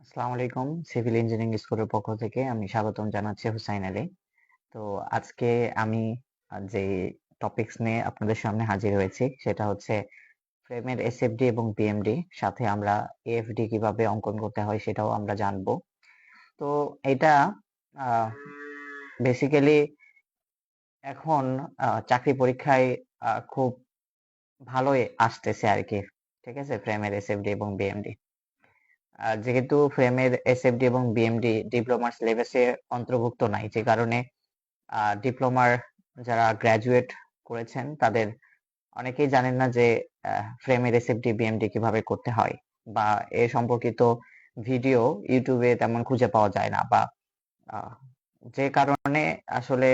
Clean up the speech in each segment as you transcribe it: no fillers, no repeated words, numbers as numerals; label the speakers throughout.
Speaker 1: আসসালামু আলাইকুম। Civil engineering স্কুলের পক্ষ থেকে আমি স্বাগতম জানাচ্ছি হুসাইন আলী। তো আজকে আমি যে টপিকস নিয়ে আপনাদের সামনে হাজির হয়েছি সেটা হচ্ছে ফ্রেমের এসএফডি এবং বিএমডি, সাথে আমরা এএফডি কিভাবে অঙ্কন করতে হয় সেটাও আমরা জানবো। তো এটা বেসিক্যালি এখন চাকরি পরীক্ষায় খুব ভালোই আসতেছে আর কি। ঠিক আছে, ফ্রেমের এসএফডি এবং বিএমডি। যেহেতু ফ্রেমের এসএফডি এবং বিএমডি ডিপ্লোমার সিলেবাসে অন্তর্ভুক্ত নাই, যে কারণে ডিপ্লোমার যারা গ্রাজুয়েট করেছেন তাদের অনেকেই জানেন না যে ফ্রেমের এসএফডি বিএমডি কিভাবে করতে হয়, বা এ সম্পর্কিত ভিডিও ইউটিউবে তেমন খুঁজে পাওয়া যায় না, বা আহ, যে কারণে আসলে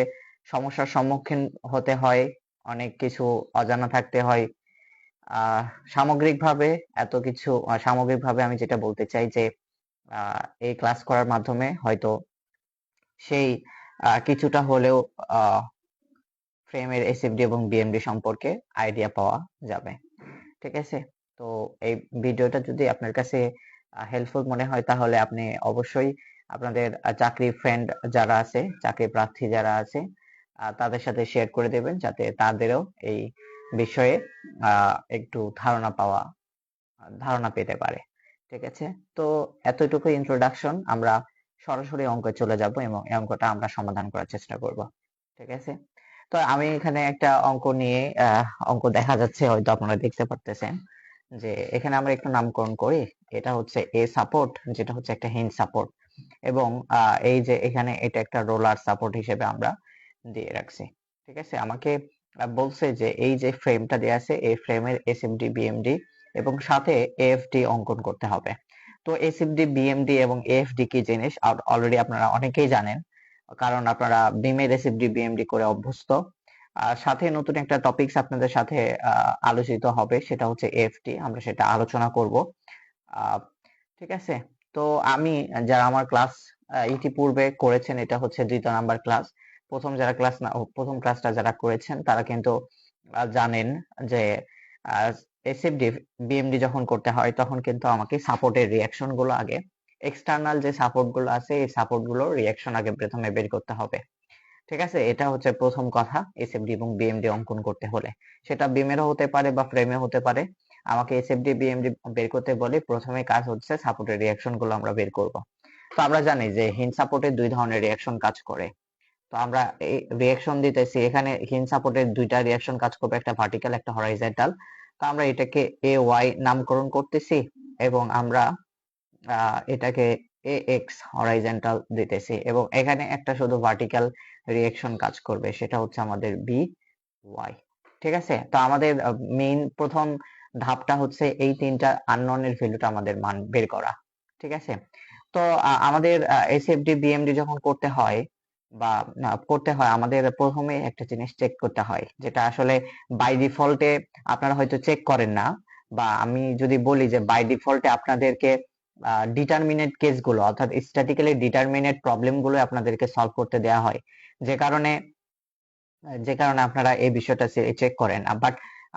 Speaker 1: সমস্যার সম্মুখীন হতে হয়, অনেক কিছু অজানা থাকতে হয়। আহ সামগ্রিকভাবে এত কিছু সামগ্রিকভাবে আমি যেটা বলতে চাই যে এই ক্লাস করার মাধ্যমে হয়তো সেই কিছুটা হলেও ফ্রেমের এসএফডি এবং বিএমডি সম্পর্কে আইডিয়া পাওয়া যাবে। ঠিক আছে, তো এই ভিডিওটা যদি আপনার কাছে হেল্পফুল মনে হয় তাহলে আপনি অবশ্যই আপনাদের চাকরি ফ্রেন্ড যারা আছে, চাকরি প্রার্থী যারা আছে, তাদের সাথে শেয়ার করে দেবেন যাতে তাদেরও এই বিষয়ে একটু ধারণা পেতে পারে। ঠিক আছে, তো এতটুকু ইন্ট্রোডাকশন। আমরা সরাসরি অঙ্কে চলে যাব এবং এই অঙ্কটা আমরা সমাধান করার চেষ্টা করব। ঠিক আছে, তো আমি এখানে একটা অঙ্ক নিয়ে অঙ্ক দেখা যাচ্ছে, হয়তো আপনারা দেখতে পারতেছেন যে এখানে আমরা একটু নামকরণ করি। এটা হচ্ছে এ সাপোর্ট, যেটা হচ্ছে একটা হিঞ্জ সাপোর্ট, এবং এই যে এখানে এটা একটা রোলার সাপোর্ট হিসেবে আমরা দিয়ে রাখছি। ঠিক আছে, আমাকে বলছে যে এই যে ফ্রেমটা দেয়া আছে, এই ফ্রেমের এসএমডি বিএমডি এবং সাথে এএফডি অঙ্কন করতে হবে। তো এসএমডি বিএমডি এবং এএফডি কি জিনিস অলরেডি আপনারা অনেকেই জানেন, কারণ আপনারা বিমের এসএফডি বিএমডি করে অভ্যস্ত। আর সাথে নতুন একটা টপিকস আপনাদের সাথে আলোচিত হবে, সেটা হচ্ছে এএফডি, আমরা সেটা আলোচনা করব। আহ, ঠিক আছে, তো আমি যারা আমার ক্লাস ইতিপূর্বে করেছেন, এটা হচ্ছে দ্বিতীয় নাম্বার ক্লাস। প্রথম ক্লাসটা যারা করেছেন তারা কিন্তু জানেন যে এসএফডি বিএমডি যখন করতে হয় তখন কিন্তু আমাকে সাপোর্টের রিয়াকশন গুলো আগে, এক্সটার্নাল যে সাপোর্ট গুলো আছে এই সাপোর্ট গুলোর রিয়াকশন আগে প্রথমে বের করতে হবে। ঠিক আছে, এটা হচ্ছে প্রথম কথা। এসএফডি এবং বিএমডি অঙ্কন করতে হলে, সেটা বিমেরও হতে পারে বা ফ্রেমে হতে পারে, আমাকে এসএফডি বিএমডি বের করতে বলে প্রথমে কাজ হচ্ছে সাপোর্টের রিয়াকশন গুলো আমরা বের করব। তো আমরা জানি যে হিঞ্জ সাপোর্টে দুই ধরনের রিয়াকশন কাজ করে। তো আমরা এই রিয়াকশন দিতেছি, এখানে হিঞ্জ সাপোর্টের দুইটা রিয়াকশন কাজ করবে, একটা ভার্টিক্যাল একটা হরাইজন্টাল। তো আমরা এটাকে এ ওয়াই নামকরণ করতেছি, এবং আমরা এটাকে এ এক্স হরাইজন্টাল দিতেছি, এবং এখানে একটা শুধু ভার্টিক্যাল রিয়াকশন কাজ করবে, সেটা হচ্ছে আমাদের বি ওয়াই। ঠিক আছে, তো আমাদের মেইন প্রথম ধাপটা হচ্ছে এই তিনটা আননোনের ভ্যালুটা আমাদের মান বের করা। ঠিক আছে, তো আমাদের এসএফডি বিএমডি যখন করতে হয় বা করতে হয়, আমাদের প্রথমে একটা জিনিস চেক করতে হয়, যেটা আসলে বাই ডিফল্টে আপনারা হয়তো চেক করেন না, বা আমি যদি বলি যে বাই ডিফল্টে আপনাদেরকে ডিটারমিনেট কেসগুলো, অর্থাৎ স্ট্যাটিক্যালি ডিটারমিনেট প্রবলেমগুলো আপনাদেরকে সলভ করতে দেওয়া হয়, যে কারণে আপনারা এই বিষয়টা চেক করেন। বাট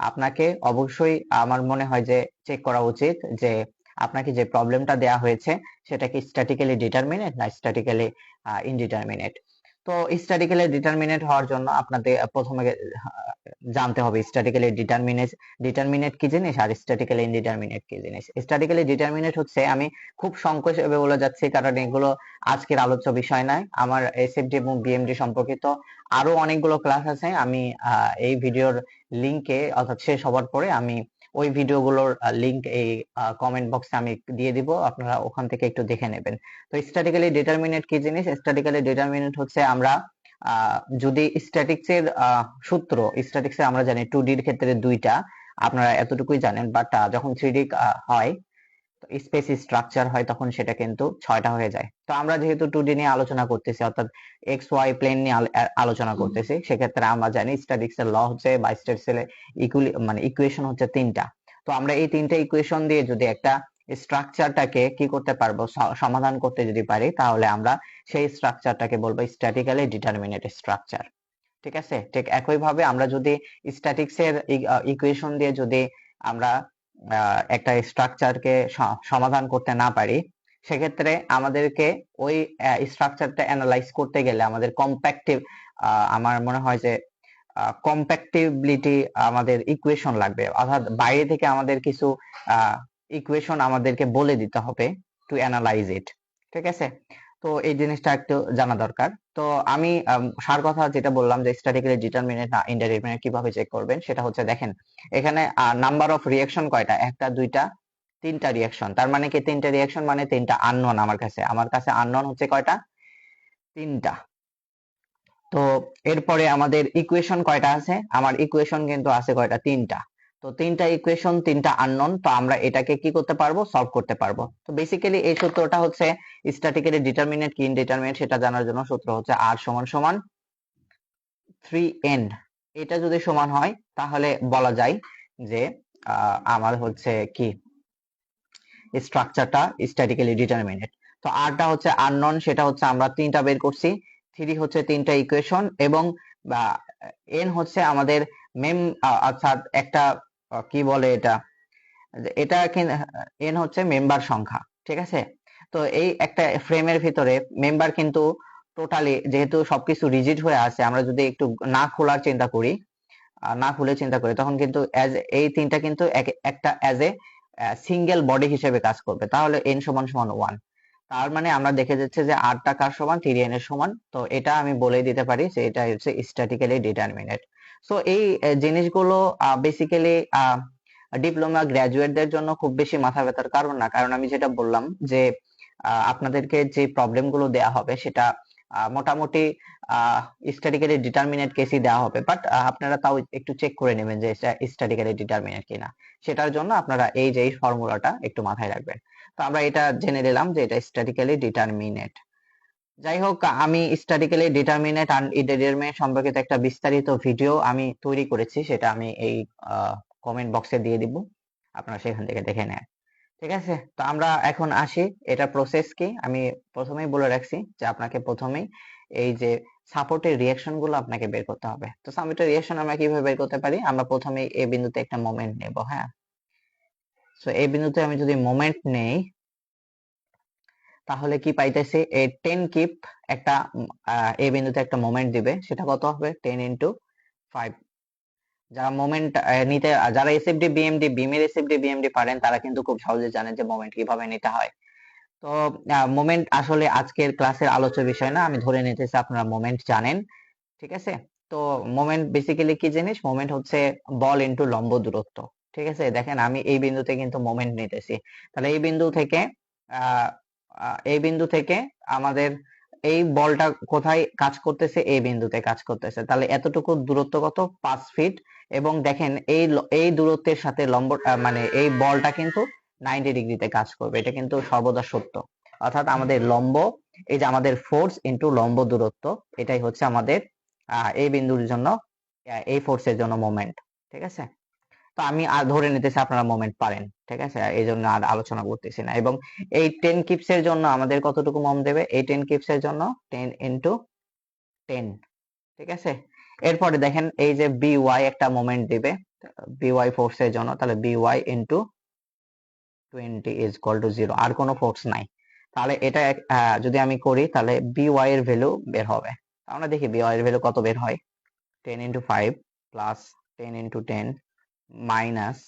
Speaker 1: আপনাকে অবশ্যই আমার মনে হয় যে চেক করা উচিত যে আপনাকে যে প্রবলেমটা দেয়া হয়েছে সেটা কি স্ট্যাটিক্যালি ডিটারমিনেট না স্ট্যাটিক্যালি ইনডিটারমিনেট। তো স্ট্যাটিক্যালি ডিটারমিনেট হওয়ার জন্য আপনাদের প্রথমে জানতে হবে স্ট্যাটিক্যালি ডিটারমিনেট কি জিনিস আর স্ট্যাটিক্যালি ইনডিটারমিনেট কি জিনিস। স্ট্যাটিক্যালি ডিটারমিনেট হচ্ছে, আমি খুব সংক্ষেপে বলে যাচ্ছি কারণ এগুলো আজকের আলোচ্য বিষয় নয়, আমার এসএফডি এবং বিএমডি সম্পর্কিত আরো অনেকগুলো ক্লাস আছে। আমি এই ভিডিওর লিংকে, অর্থাৎ শেষ হবার পরে আমি ওই ভিডিওগুলোর লিংক এই কমেন্ট বক্সে আমি দিয়ে দিব, আপনারা ওখান থেকে একটু দেখে নেবেন। তো স্ট্যাটিক্যালি ডিটারমিনেট কি জিনিস? স্ট্যাটিক্যালি ডিটারমিনেট হচ্ছে আমরা যদি স্ট্যাটিক্স এর সূত্র, স্ট্যাটিক্স এ আমরা জানি 2D এর ক্ষেত্রে দুইটা, আপনারা এতটুকুই জানেন, বাট যখন 3D হয়, স্পেস স্ট্রাকচার হয়, তখন সেটা কিন্তু 6টা হয়ে যায়। তো আমরা যেহেতু 2D নিয়ে আলোচনা করতেছি, অর্থাৎ এক্স ওয়াই প্লেন নিয়ে আলোচনা করতেছি, সেক্ষেত্রে আমরা জানি স্ট্যাটিক্স এর ল হচ্ছে বা স্ট্যাটিক্স এর ইকুয়েশন হচ্ছে তিনটা। তো আমরা এই তিনটা ইকুয়েশন দিয়ে যদি একটা স্ট্রাকচারটাকে কি করতে পারবো, সমাধান করতে যদি পারি, তাহলে আমরা সেই স্ট্রাকচারটাকে বলবো স্ট্যাটিক্যালি ডিটারমিনেট স্ট্রাকচার। ঠিক আছে, ঠিক একই ভাবে আমরা যদি স্ট্যাটিক্স এর ইকুয়েশন দিয়ে যদি আমরা একটা স্ট্রাকচারকে সমাধান করতে না পারি, সেক্ষেত্রে আমাদেরকে ওই স্ট্রাকচারটা অ্যানালাইজ করতে গেলে আমাদের কম্প্যাক্টিভ আমার মনে হয় যে কম্প্যাক্টিবিলিটি আমাদের ইকুয়েশন লাগবে, অর্থাৎ বাইরে থেকে আমাদের কিছু ইকুয়েশন আমাদেরকে বলে দিতে হবে টু অ্যানালাইজ ইট। ঠিক আছে, তো এই জিনিসটা একটু জানা দরকার। তো আমি সার কথা যেটা বললাম যে স্ট্যাটিক্যালি ডিটারমিনেট না ইনডিটারমিনেট কিভাবে চেক করবেন, সেটা হচ্ছে দেখেন এখানে নাম্বার অফ রিঅ্যাকশন কয়টা, একটা দুইটা তিনটা রিঅ্যাকশন। তার মানে কি তিনটা রিঅ্যাকশন মানে তিনটা আননোন। আমার কাছে আননোন হচ্ছে কয়টা, তিনটা। তো এরপরে আমাদের ইকুয়েশন কয়টা আছে, আমার ইকুয়েশন কিন্তু আছে কয়টা, তিনটা। তো তিনটা ইকুয়েশন, তিনটা আননোন, তো আমরা এটাকে কি করতে পারবো, সলভ করতে পারবো। তো বেসিক্যালি এই সূত্রটা হচ্ছে স্ট্যাটিক্যালি ডিটারমিনেট কি ইনডিটারমিনেট সেটা জানার জন্য সূত্র হচ্ছে r সমান সমান 3n। এটা যদি সমান হয় তাহলে বলা যায় যে আমার হচ্ছে কি স্ট্রাকচারটা স্ট্যাটিক্যালি ডিটারমিনেট। তো আরটা হচ্ছে আননোন, সেটা হচ্ছে আমরা তিনটা বের করছি, 3 হচ্ছে তিনটা ইকুয়েশন, এবং এন হচ্ছে আমাদের মেম অর্থাৎ একটা কি বলে এটা, এটা এন হচ্ছে মেম্বার সংখ্যা। ঠিক আছে, তো এই একটা ফ্রেমের ভিতরে মেম্বার কিন্তু টোটালি যেহেতু সবকিছু রিজিড হয়ে আছে, আমরা যদি একটু না খোলার চিন্তা করি, না খুলে চিন্তা করি, তখন কিন্তু এই তিনটা কিন্তু একটা অ্যাজ এ সিঙ্গেল বডি হিসেবে কাজ করবে। তাহলে এন সমান সমান 1। তার মানে আমরা দেখে যাচ্ছে যে আরটা কার সমান, 3n এর সমান। তো এটা আমি বলে দিতে পারি যে এটা হচ্ছে স্ট্যাটিক্যালি ডিটারমিনেট। সো এই জিনিসগুলো বেসিক্যালি ডিপ্লোমা গ্রাজুয়েটদের জন্য খুব বেশি মাথা ব্যথার কারণ না, কারণ আমি যেটা বললাম যে আপনাদেরকে যে প্রবলেম গুলো দেয়া হবে সেটা মোটামুটি স্ট্যাটিক্যালি ডিটারমিনেট কেসই দেওয়া হবে, বাট আপনারা তাও একটু চেক করে নেবেন যে এটা স্ট্যাটিক্যালি ডিটারমিনেট কিনা। সেটার জন্য আপনারা এই যে ফর্মুলাটা একটু মাথায় রাখবেন। তো আমরা এটা জেনে নিলাম যে এটা স্ট্যাটিক্যালি ডিটারমিনেট। যাই হোক, আমি স্ট্যাটিক্যালি ডিটারমিনেট আর ইনডিটারমিনেট সম্পর্কিত একটা বিস্তারিত ভিডিও আমি তৈরি করেছি, সেটা আমি এই কমেন্ট বক্সে দিয়ে দিব, আপনারা সেখান থেকে দেখে নেন। ঠিক আছে, তো আমরা এখন আসি এটা প্রসেস কি। আমি প্রথমেই বলে রাখছি যে আপনাকে প্রথমেই এই যে সাপোর্টের রিঅ্যাকশন গুলো আপনাকে বের করতে হবে। তো সাপোর্টের রিঅ্যাকশন আমরা কিভাবে বের করতে পারি, আমরা প্রথমে এই বিন্দুতে একটা মোমেন্ট নেব। হ্যাঁ, সো এই বিন্দুতে আমি যদি মোমেন্ট নেই তাহলে কি পাইতেছি, এই 10 কিপ একটা এই বিন্দুতে একটা মোমেন্ট দিবে, সেটা কত হবে 10 ইনটু 5। যারা মোমেন্ট নিতে, যারা এসএফডি বিএমডি বিমের এসএফডি বিএমডি পারেন, তারা কিন্তু খুব সহজে জানেন যে মোমেন্ট কিভাবে নিতে হয়। তো মোমেন্ট আসলে আজকের ক্লাসের আলোচ্য বিষয় না, আমি ধরে নিতেছি আপনারা মোমেন্ট জানেন। ঠিক আছে, তো মোমেন্ট বেসিক্যালি কি জিনিস, মোমেন্ট হচ্ছে বল ইনটু লম্ব দূরত্ব। ঠিক আছে, দেখেন আমি এই বিন্দুতে কিন্তু মোমেন্ট নিতেছি, তাহলে এই বিন্দু থেকে আহ এই বিন্দু থেকে আমাদের এই বলটা কোথায় কাজ করতেছে, এই বিন্দুতে কাজ করতেছে, তাহলে এতটুকু দূরত্ব কত, 5 ফিট। এবং দেখেন এই দূরত্বের সাথে লম্ব মানে এই বলটা কিন্তু 90 ডিগ্রিতে কাজ করবে, এটা কিন্তু সর্বদা সত্য। অর্থাৎ আমাদের লম্ব, এই যে আমাদের ফোর্স ইনটু লম্ব দূরত্ব, এটাই হচ্ছে আমাদের এই বিন্দুর জন্য এই ফোর্সের জন্য মোমেন্ট। ঠিক আছে, তো আমি আর ধরে নিতেছি আপনারা মোমেন্ট পারেন। ঠিক আছে, এই জন্য আর আলোচনা করতেছি না। এবং এই 10 কিপস এর জন্য আমাদের কতটুকু মোম দেবে, এই 10 কিপস এর জন্য 10 ইনটু 10। ঠিক আছে, এরপরে দেখেন এই যে বিওয়াই একটা মোমেন্ট দিবে বিওয়াই ফোর্স এর জন্য, তাহলে by into 20 is equal to 0, আর কোনো ফোর্স নাই। তাহলে এটা যদি আমি করি তাহলে বিওয়াই এর ভ্যালু বের হবে। আমরা দেখি বিওয়াই এর ভ্যালু কত বের হয়, 10 into 5 plus 10 into 10 minus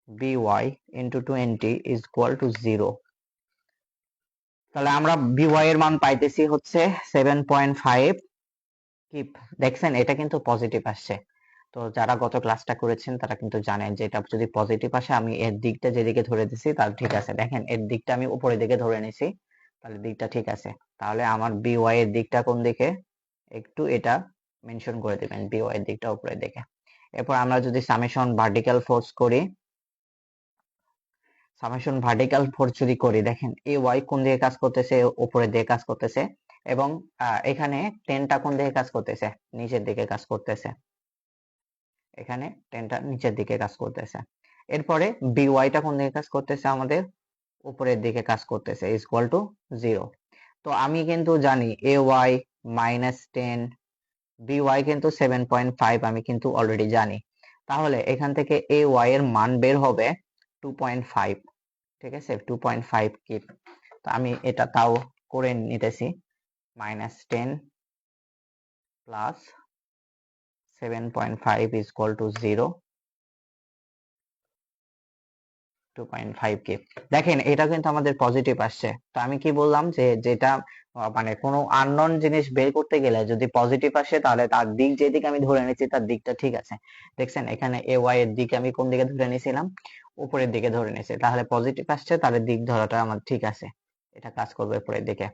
Speaker 1: by into 20 is equal to 0। তাহলে আমরা by এর মান পাইতেছি হচ্ছে 7.5 কিপ। দেখছেন এটা কিন্তু পজিটিভ আসছে। তো যারা গত ক্লাসটা করেছেন তারা কিন্তু জানেন যে এটা যদি পজিটিভ আসে, আমি এর দিকটা যেদিকে ধরে দিছি তার ঠিক আছে। দেখেন এর দিকটা আমি উপরের দিকে ধরে নিছি, তাহলে দিকটা ঠিক আছে। তাহলে আমার by এর দিকটা কোন দিকে, একটু এটা মেনশন করে দিবেন, by এর দিকটা উপরের দিকে। এরপর আমরা যদি সামেশন ভার্টিক্যাল ফোর্স করি, সামেশন ভার্টিক্যাল ফোর্স যদি করি, দেখেন এই ওয়াই কোন দিকে কাজ করতেছে, উপরের দিকে কাজ করতেছে, এবং এখানে 10টা কোন দিকে কাজ করতেছে, নিচের দিকে কাজ করতেছে। এখানে 10টা নিচের দিকে কাজ করতেছে। এরপরে বিওয়াইটা কোন দিকে কাজ করতেছে, আমাদের উপরের দিকে কাজ করতেছে, ইজ ইকুয়াল টু 0। তো আমি কিন্তু জানি এ ওয়াই মাইনাস 10, বিওয়াই কিন্তু 7.5 আমি কিন্তু অলরেডি জানি। তাহলে এখান থেকে এ ওয়াই এর মান বের হবে 2.5। ঠিক আছে, 2.5 কিপ। তো আমি এটা তাও করে নিতেছি, -10 plus 7.5 is equal to 0, 2.5 keep. দেখেন এটা কিন্তু আমাদের পজিটিভ আসছে। তো আমি কি বললাম যে যেটা মানে কোনো আননোন জিনিস বের করতে গেলে যদি পজিটিভ আসে তাহলে তার দিক যেদিকে আমি ধরে নিচ্ছি তার দিকটা ঠিক আছে। দেখছেন এখানে এ ওয়াই এর দিকে আমি কোন দিকে ধরে নিয়েছিলাম, উপরের দিকে ধরে নিয়েছি, তাহলে পজিটিভ আসছে, তাহলে দিক ধরাটা আমার ঠিক আছে, এটা কাজ করবে উপরের দিকে।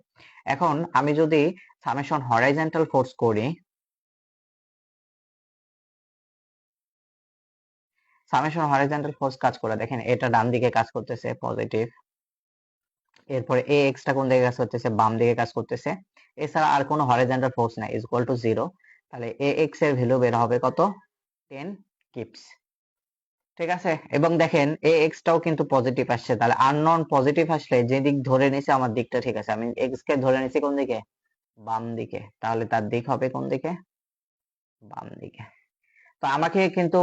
Speaker 1: এখন আমি যদি সামেশন হরাইজন্টাল ফোর্স করি, সামেশন হরাইজন্টাল ফোর্স কাজ করে দেখেন এটা ডান দিকে কাজ করতেছে পজিটিভ, এরপরে এ এক্সটা কোন দিকে কাজ করতেছে, বাম দিকে কাজ করতেছে, এছাড়া আর কোনো হরাইজন্টাল ফোর্স নাই, ইজ ইকুয়াল টু 0। তাহলে এ এক্স এর ভ্যালু বের হবে কত, 10 কিপস। ঠিক আছে, এবং দেখেন এ এক্সটাও কিন্তু পজিটিভ আসছে, তাহলে আননোন পজিটিভ আসলে যে দিক ধরে নিছে আমার দিকটা ঠিক আছে, আমি এক্স কে ধরে নিছি কোন দিকে, বাম দিকে, তাহলে তার দিক হবে কোন দিকে, বাম দিকে। তো আমাকে কিন্তু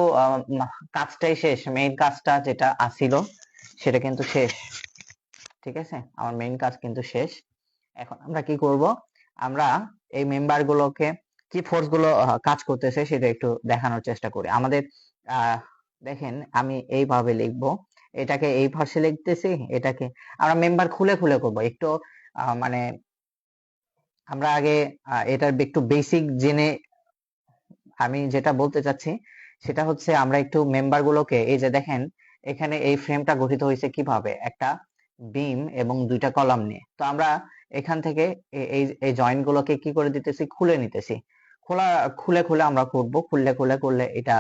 Speaker 1: কাজটাই শেষ, মেইন কাজটা যেটা আসিল সেটা কিন্তু শেষ। ঠিক আছে, আমার মেইন কাজ কিন্তু শেষ। এখন আমরা কি করব, আমরা এই মেম্বার গুলোকে কি ফোর্স গুলো কাজ করতেছে সেটা একটু দেখানোর চেষ্টা করি আমাদের। দেখেন আমি এইভাবে লিখবো, এটাকে এই পাশে লিখতেছি, এটাকে আমরা মেম্বার খুলে খুলে করব একটু, মানে আমরা আগে এটার একটু বেসিক জেনে, আমি যেটা বলতে চাচ্ছি সেটা হচ্ছে আমরা একটু মেম্বার গুলোকে, এই যে দেখেন এখানে এই ফ্রেমটা গঠিত হয়েছে কিভাবে, একটা বিম এবং দুইটা কলাম নিয়ে। তো আমরা এখান থেকে এই এই জয়েন্ট গুলোকে কি করে দিতেছি, খুলে নিতেছি, খুলে খুলে আমরা করব, খুললে খুলে করলে এটা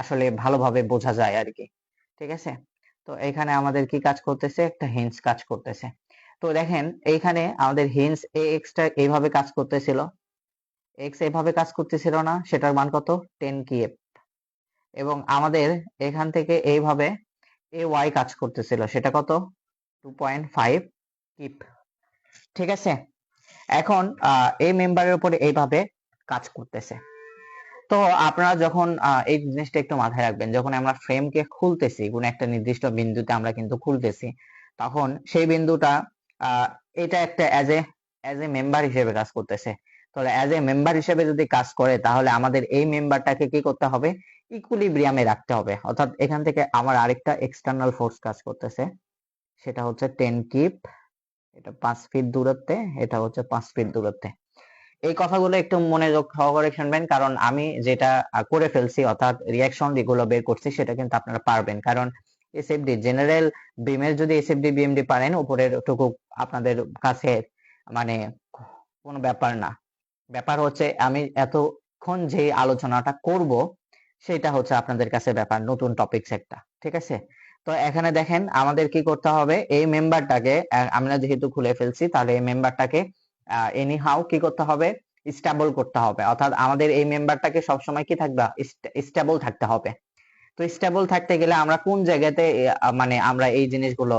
Speaker 1: আসলে ভালোভাবে বোঝা যায় আর কি। ঠিক আছে, তো এখানে আমাদের কি কাজ করতেছে, একটা হিঞ্জ কাজ করতেছে। তো দেখেন এইখানে আমাদের হিঞ্জ এ এক্সটা এইভাবে কাজ করতেছিল, এক্স এভাবে কাজ করতেছিল না, সেটার মান কত, 10 কিপ। এবং আমাদের এখান থেকে এইভাবে এ ওয়াই কাজ করতেছিল, সেটা কত, 2.5 কিপ। ঠিক আছে, এখন এই মেম্বারের উপরে এইভাবে কাজ করতেছে। তো আপনারা যখন এই জিনিসটা একটু মাথায় রাখবেন, যখন আমরা ফ্রেমকে খুলতেছি কোনো একটা নির্দিষ্ট বিন্দুতে আমরা কিন্তু খুলতেছি, তখন সেই বিন্দুটা এটা একটা অ্যাজ এ মেম্বার হিসেবে কাজ করতেছে। তাহলে অ্যাজ এ মেম্বার হিসেবে যদি কাজ করে তাহলে আমাদের এই মেম্বারটাকে কি করতে হবে, ইকুইলিব্রিয়ামে রাখতে হবে। অর্থাৎ এখান থেকে আমার আরেকটা এক্সটার্নাল ফোর্স কাজ করতেছে, সেটা হচ্ছে 10 কিপ, এটা 5 ফিট দূরত্বে, এটা হচ্ছে 5 ফিট দূরত্বে। এই কথাগুলো একটু মনোযোগ সহকারে শুনবেন, কারণ আমি যেটা করে ফেলছি অর্থাৎ রিয়াকশন যেগুলো বের করছি সেটা কিন্তু আপনারা পারবেন, কারণ এসএফডি জেনারেল বিমের যদি এসএফডি বিএমডি পারেন উপরের টুকু আপনাদের কাছে মানে কোনো ব্যাপার না। ব্যাপার হচ্ছে আমি এতক্ষণ যে আলোচনাটা করব সেটা হচ্ছে আপনাদের কাছে ব্যাপার, নতুন টপিকস একটা। ঠিক আছে, তো এখানে দেখেন আমাদের কি করতে হবে, এই মেম্বারটাকে আমরা যেহেতু খুলে ফেলছি তাহলে এই মেম্বারটাকে এনি হাউ কি করতে হবে, স্টেবল করতে হবে। অর্থাৎ আমাদের এই মেম্বারটাকে সবসময় কি থাকবে, স্টেবল থাকতে হবে। তো স্টেবল থাকতে গেলে আমরা কোন জায়গাতে মানে আমরা এই জিনিসগুলো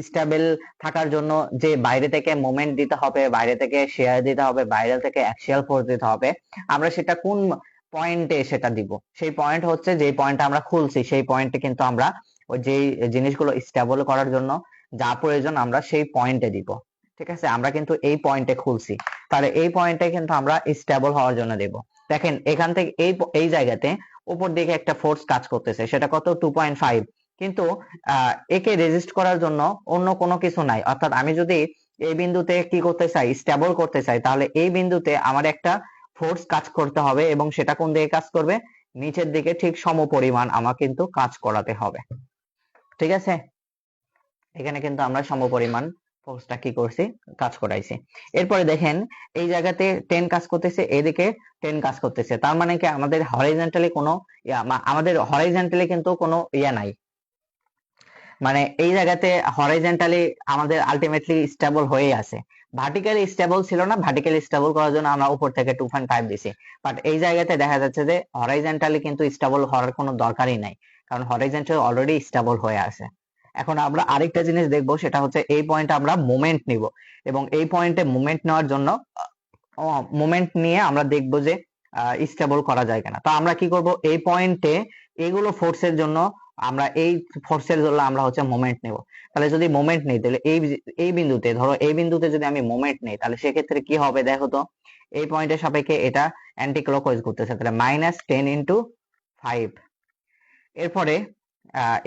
Speaker 1: স্টেবল থাকার জন্য যে বাইরে থেকে মোমেন্ট দিতে হবে, বাইরে থেকে শেয়ার দিতে হবে, বাইরে থেকে অ্যাক্সিয়াল ফোর্স দিতে হবে, আমরা সেটা কোন পয়েন্টে সেটা দিব, সেই পয়েন্ট হচ্ছে যে পয়েন্টে আমরা খুলছি সেই পয়েন্টে কিন্তু আমরা ওই যে জিনিসগুলো স্টেবল করার জন্য যা প্রয়োজন আমরা সেই পয়েন্টে দিব। ঠিক আছে, আমরা কিন্তু এই পয়েন্টে খুলছি, তাহলে এই পয়েন্টে কিন্তু আমরা স্টেবল হওয়ার জন্য দেব। দেখেন এখান থেকে এই জায়গাতে উপর দিকে একটা ফোর্স কাজ করতেছে, সেটা কত, 2.5, কিন্তু একে রেজিস্ট করার জন্য অন্য কোনো কিছু নাই। অর্থাৎ আমি যদি এই বিন্দুতে কি করতে চাই, স্টেবল করতে চাই, তাহলে এই বিন্দুতে আমার একটা ফোর্স কাজ করতে হবে, এবং সেটা কোন দিকে কাজ করবে, নিচের দিকে ঠিক সমপরিমাণ আমার কিন্তু কাজ করাতে হবে। ঠিক আছে, এখানে কিন্তু আমরা সমপরিমাণ ফোর্সটা কি করছি, কাজ করাইছি। এরপরে দেখেন এই জায়গাতে 10 কাজ করতেছে, এদিকে 10 কাজ করতেছে, তার মানে কি আমাদের হরাইজন্টালি কোনো আমাদের হরাইজন্টালি কিন্তু কোনো নাই, মানে এই জায়গাতে হরাইজন্টালি আমাদের আলটিমেটলি স্টেবল হয়ে আছে। ভার্টিক্যালি স্টেবল ছিল না, ভার্টিক্যালি স্টেবল করার জন্য আমরা উপর থেকে 2.5 দিছি, বাট এই জায়গাতে দেখা যাচ্ছে যে হরাইজন্টালি কিন্তু স্টেবল হওয়ার কোনো দরকারই নাই, কারণ হরাইজন্টালি অলরেডি স্টেবল হয়ে আছে। এখন আমরা আরেকটা জিনিস দেখবো, সেটা হচ্ছে এই পয়েন্টে আমরা মোমেন্ট নিব, এবং এই পয়েন্টে মোমেন্ট নেওয়ার জন্য মোমেন্ট নিয়ে আমরা দেখবো যে স্টেবল করা যায় কিনা। তো আমরা কি করব, এই পয়েন্টে এগুলো ফোর্সের জন্য আমরা এই ফোর্সের জন্য আমরা হচ্ছে মোমেন্ট নেব। তাহলে যদি মোমেন্ট নেই তাহলে এই বিন্দুতে, ধরো এই বিন্দুতে যদি আমি মোমেন্ট নেই তাহলে সেক্ষেত্রে কি হবে দেখো তো, এই পয়েন্টের সাপেক্ষে এটা অ্যান্টি ক্লকওয়াইজ ঘুরতেছে, তাহলে -10 × 5। এরপরে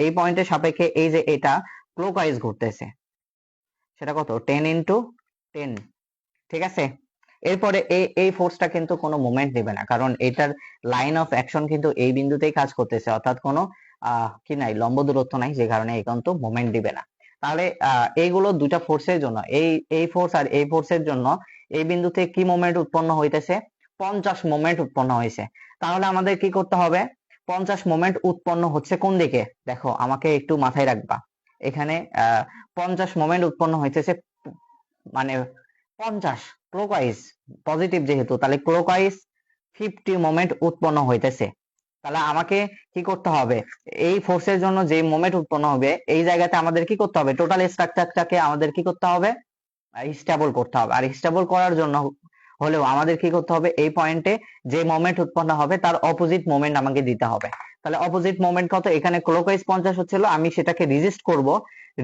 Speaker 1: এই পয়েন্টের সাপেক্ষে এই যে এটা ক্লকওয়াইজ ঘুরতেছে, সেটা কত 10 × 10, ঠিক আছে। এরপরে এই ফোর্সটা কিন্তু কোনো মোমেন্ট নেবে না, কারণ এটার লাইন অফ অ্যাকশন কিন্তু এই বিন্দুতেই কাজ করতেছে, অর্থাৎ কোনো কি নাই, লম্ব দূরত্ব নাই, যে কারণে এই কিন্তু মোমেন্ট দিবে না। তাহলে এইগুলো দুইটা ফোর্সের জন্য, এই ফোর্স আর এই ফোর্সের জন্য এই বিন্দুতে কি মোমেন্ট উৎপন্ন হইতেছে, 50 মোমেন্ট উৎপন্ন হয়েছে। তাহলে আমাদের কি করতে হবে, 50 মোমেন্ট উৎপন্ন হচ্ছে কোন দিকে, দেখো আমাকে একটু মাথায় রাখবা, এখানে 50 মোমেন্ট উৎপন্ন হইতেছে, মানে 50 ক্লকওয়াইজ, পজিটিভ যেহেতু, তাহলে ক্লকওয়াইজ 50 মোমেন্ট উৎপন্ন হইতেছে। তাহলে আমাকে কি করতে হবে, এই ফোর্সের জন্য যে মোমেন্ট উৎপন্ন হবে এই জায়গাতে আমাদের কি করতে হবে, টোটাল স্ট্রাকচারটাকে আমাদের কি করতে হবে, স্টেবল করতে হবে। আর স্টেবল করার জন্য হলেও আমাদের কি করতে হবে, এই পয়েন্টে যে মোমেন্ট উৎপন্ন হবে তার অপোজিট মোমেন্ট আমাকে দিতে হবে। তাহলে অপোজিট মোমেন্ট কত, এখানে ক্লকওয়াইজ 50 হচ্ছিল, আমি সেটাকে রেজিস্ট করব,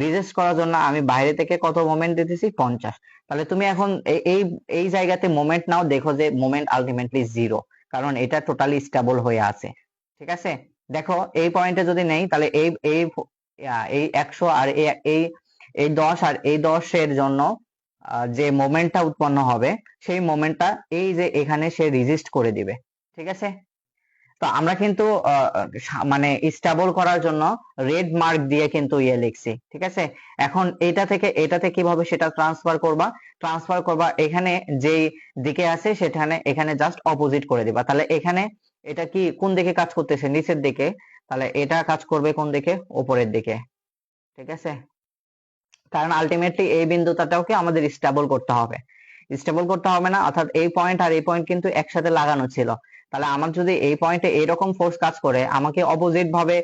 Speaker 1: রেজিস্ট করার জন্য আমি বাইরে থেকে কত মোমেন্ট দিতেছি, 50। তাহলে তুমি এখন এই এই জায়গাতে মোমেন্ট নাও, দেখো যে মোমেন্ট আলটিমেটলি 0, কারণ এটা টোটালি স্টেবল হয়ে আছে, ঠিক আছে। দেখো এই পয়েন্টে যদি নেই তাহলে এই এই এই 100 আর এই এই 10 আর এই 10 এর জন্য যে মোমেন্টটা উৎপন্ন হবে সেই মোমেন্টটা এই যে এখানে সে রেজিস্ট করে দিবে, ঠিক আছে। তো আমরা কিন্তু মানে স্টেবল করার জন্য রেড মার্ক দিয়ে কিন্তু লিখছি, ঠিক আছে। এখন এটা থেকে এটাতে কিভাবে সেটা ট্রান্সফার করবা, এখানে যেই দিকে আছে সেখানে এখানে জাস্ট অপোজিট করে দিবা। তাহলে এখানে এটা কি কোন দিকে কাজ করতেছে, নিচের দিকে, তাহলে এটা কাজ করবে কোন দিকে, উপরের দিকে, ঠিক আছে। কারণ আলটিমেটলি এই বিন্দুটাকেও আমাদের স্টেবল করতে হবে, স্টেবল করতে হবে না, অর্থাৎ এই পয়েন্ট আর এই পয়েন্ট কিন্তু একসাথে লাগানো ছিল। তাহলে আমার যদি এই পয়েন্টে এইরকম ফোর্স কাজ করে, আমাকে অপোজিট ভাবে